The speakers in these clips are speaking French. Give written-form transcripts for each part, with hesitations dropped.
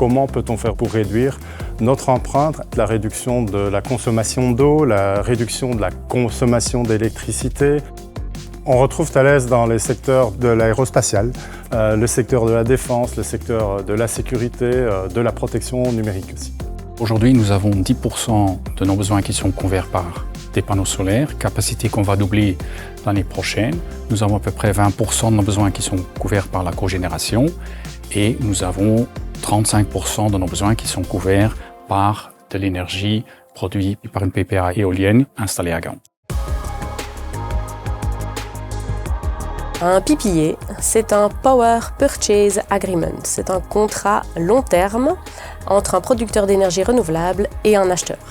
comment peut-on faire pour réduire notre empreinte, la réduction de la consommation d'eau, la réduction de la consommation d'électricité. On retrouve Thales dans les secteurs de l'aérospatial, le secteur de la défense, le secteur de la sécurité, de la protection numérique aussi. Aujourd'hui, nous avons 10% de nos besoins qui sont couverts par des panneaux solaires, capacité qu'on va doubler l'année prochaine. Nous avons à peu près 20% de nos besoins qui sont couverts par la cogénération et nous avons 35% de nos besoins qui sont couverts par de l'énergie produite par une PPA éolienne installée à Gand. Un PPA, c'est un Power Purchase Agreement. C'est un contrat long terme entre un producteur d'énergie renouvelable et un acheteur.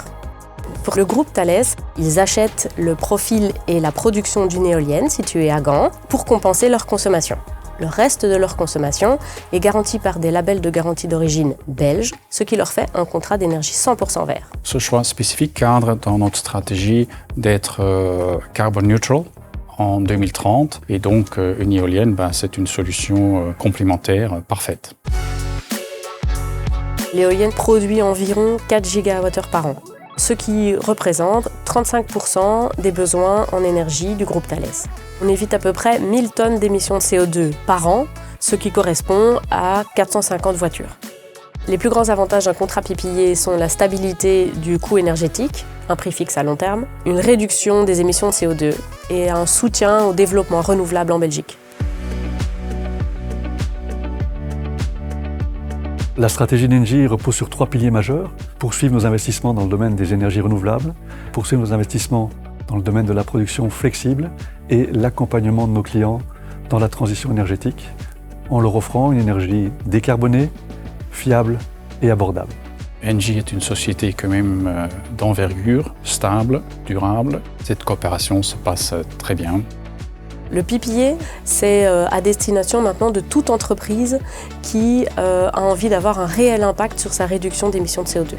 Pour le groupe Thales, ils achètent le profil et la production d'une éolienne située à Gand pour compenser leur consommation. Le reste de leur consommation est garanti par des labels de garantie d'origine belges, ce qui leur fait un contrat d'énergie 100% vert. Ce choix spécifique cadre dans notre stratégie d'être carbon neutral en 2030 et donc une éolienne, c'est une solution complémentaire parfaite. L'éolienne produit environ 4 GWh par an, ce qui représente 35% des besoins en énergie du groupe Thales. On évite à peu près 1000 tonnes d'émissions de CO2 par an, ce qui correspond à 450 voitures. Les plus grands avantages d'un contrat PPA sont la stabilité du coût énergétique, un prix fixe à long terme, une réduction des émissions de CO2 et un soutien au développement renouvelable en Belgique. La stratégie d'Engie repose sur 3 piliers majeurs. Poursuivre nos investissements dans le domaine des énergies renouvelables, poursuivre nos investissements dans le domaine de la production flexible et l'accompagnement de nos clients dans la transition énergétique en leur offrant une énergie décarbonée, fiable et abordable. Engie est une société quand même d'envergure, stable, durable. Cette coopération se passe très bien. Le PPA, c'est à destination maintenant de toute entreprise qui a envie d'avoir un réel impact sur sa réduction d'émissions de CO2.